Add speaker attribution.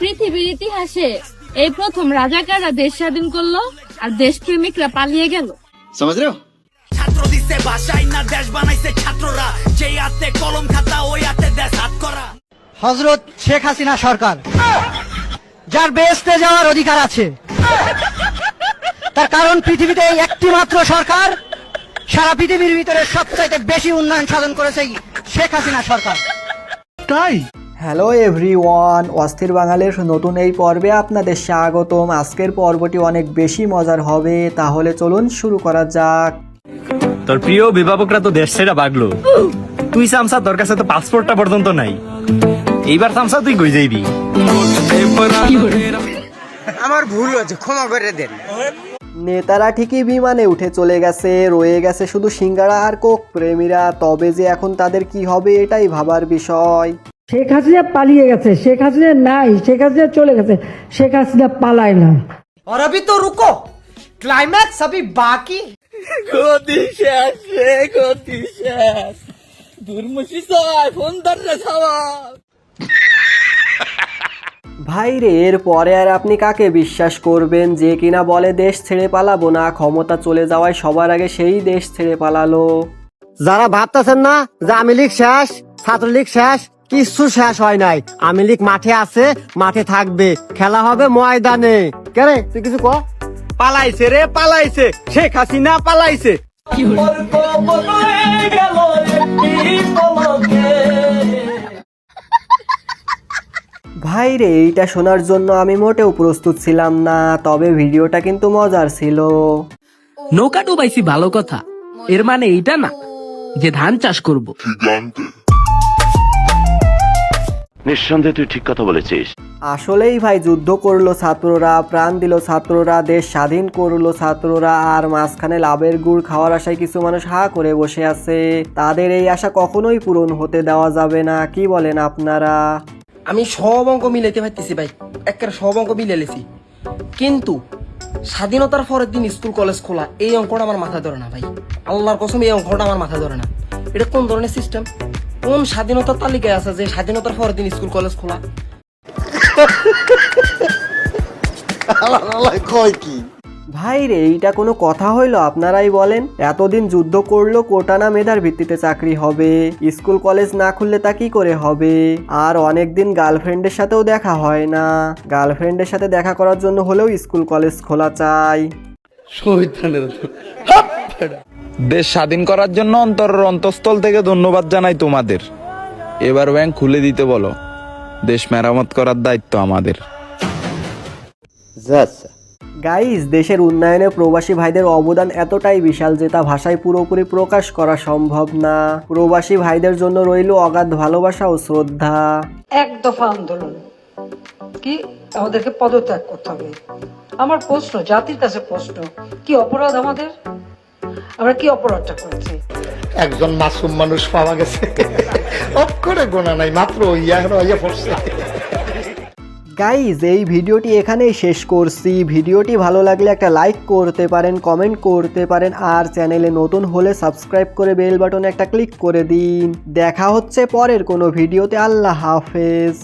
Speaker 1: পৃথিবীর ইতিহাসে এই প্রথম রাজাকাররা দেশ স্বাধীন করলো আর দেশপ্রেমিকরা পালিয়ে গেল।
Speaker 2: समझ रहे हो?
Speaker 3: ছাত্র দিছে ভাষায় না দেশ বানাইছে ছাত্ররা, যেই হাতে কলম খাতা ওই হাতে দেশ হাত করা।
Speaker 4: হযরত শেখ হাসিনা সরকার, যার বেহেশতে যাওয়ার অধিকার আছে, তার কারণ পৃথিবীতে এই একটি মাত্র সরকার সারা পৃথিবীর ভিতরে সবচাইতে বেশি উন্নয়ন সাধন করেছে শেখ হাসিনা সরকার।
Speaker 2: তাই
Speaker 5: হ্যালো এভরিওয়ান, অস্থির বাঙালির নতুন এই পর্বে আপনাদের স্বাগতম। আজকের পর্বটি অনেক বেশি মজার হবে, তাহলে চলুন শুরু করা যাক।
Speaker 6: তোর প্রিয় অভিভাবকরা তো দেশ ছেড়ে ভাগলো, তুই সামসা তোর কাছে তো পাসপোর্টটা পর্যন্ত নাই। এইবার সামসা তুই কই যাইবি?
Speaker 4: আমার ভুল হয়েছে, ক্ষমা করে দেন।
Speaker 5: নেতারা ঠিকই বিমানে উঠে চলে গেছে, রয়ে গেছে শুধু সিঙ্গারা আর কোক প্রেমীরা। তবে যে এখন তাদের কি হবে এটাই ভাবার বিষয়।
Speaker 7: শেখ হাসিনা পালিয়ে গেছে, শেখ হাসিনা নাই, শেখ হাসিনা চলে গেছে, শেখ হাসিনা পালায় না।
Speaker 4: और अभी तो रुको, क्लाइमैक्स अभी बाकी।
Speaker 5: ভাই রে, এর পরে আর আপনি কাকে বিশ্বাস করবেন যে কিনা বলে দেশ ছেড়ে পালাবো না, ক্ষমতা চলে যাওয়ায় সবার আগে সেই দেশ ছেড়ে পালালো।
Speaker 4: যারা ভাবতেছেন না যে আওয়ামী লীগ শেষ, ছাত্রলীগ শেষ, কিছু শেষ হয় নাই। আওয়ামী লীগ মাঠে আছে, মাঠে থাকবে, খেলা হবে ময়দানে। কেন তুই কিছু ক?
Speaker 6: পালাইছে রে পালাইছে, শেখ হাসিনা পালাইছে।
Speaker 5: ভাই রে, এইটা শোনার জন্য আমি মোটেও প্রস্তুত ছিলাম না, তবে ভিডিওটা কিন্তু মজার ছিল।
Speaker 8: নৌকা ডুবাইছি ভালো কথা, এর মানে এইটা না যে ধান চাষ করব।
Speaker 9: নিঃসন্দেহে তুই ঠিক কথা বলেছিস।
Speaker 5: আসলেই ভাই, যুদ্ধ করলো ছাত্ররা, প্রাণ দিল ছাত্ররা, দেশ স্বাধীন করলো ছাত্ররা, আর মাঝখানে লাভের গুড় খাওয়ার আশায় কিছু মানুষ হা করে বসে আছে। তাদের এই আশা কখনোই পূরণ হতে দেওয়া যাবে না। কি বলেন আপনারা?
Speaker 10: আমি সব অঙ্ক মিলাইতে পারতেছি ভাই, একের সব অঙ্ক মিলে লেছি, কিন্তু স্বাধীনতার পরের দিন স্কুল কলেজ খোলা, এই অঙ্কটা আমার মাথা ধরে না ভাই। আল্লাহর কসম, এই অঙ্কটা আমার মাথা ধরে না। এটা কোন ধরনের সিস্টেম? কোন স্বাধীনতার তালিকায় আছে যে স্বাধীনতার পরের দিন স্কুল কলেজ খোলা?
Speaker 5: ভাই রে, এইটা কোনো কথা হইলো? আপনারাই বলেন। এতদিন যুদ্ধ করলো, কোটা না মেধার ভিত্তিতে চাকরি হবে, স্কুল কলেজ না খুললে তা কি করে হবে? আর অনেকদিন গার্লফ্রেন্ডের সাথেও দেখা হয় না, গার্লফ্রেন্ডের সাথে দেখা করার জন্য হলেও স্কুল কলেজ খোলা চাই।
Speaker 11: দেশ স্বাধীন করার জন্য অন্তঃস্থল থেকে ধন্যবাদ জানাই তোমাদের। এবার ব্যাংক খুলে দিতে বলো, দেশ মেরামত করার দায়িত্ব আমাদের।
Speaker 5: গাইস, দেশের উন্নয়নে প্রবাসী ভাইদের অবদান এতটাই বিশাল যে তা ভাষায় পুরোপুরি প্রকাশ করা সম্ভব না। প্রবাসী ভাইদের জন্য রইল অগাধ ভালোবাসা ও শ্রদ্ধা।
Speaker 7: এক দফা আন্দোলন কি আমাদেরকে পদত্যাগ করতে হবে। আমার প্রশ্ন, জাতির কাছে প্রশ্ন, কি অপরাধ আমাদের? আমরা কি অপরাধটা করেছি?
Speaker 4: একজন মাসুম মানুষ পাওয়া গেছে, অক্ষরে গোনা নাই, মাত্র ইয়া পড়ছে।
Speaker 5: গাইজ, এই ভিডিওটি এখানেই শেষ করছি। ভিডিওটি ভালো লাগলে একটা লাইক করতে পারেন, কমেন্ট করতে পারেন, আর চ্যানেলে নতুন হলে সাবস্ক্রাইব করে বেল বাটনে একটা ক্লিক করে দিন। দেখা হচ্ছে পরের কোনো ভিডিওতে। আল্লাহ হাফেজ।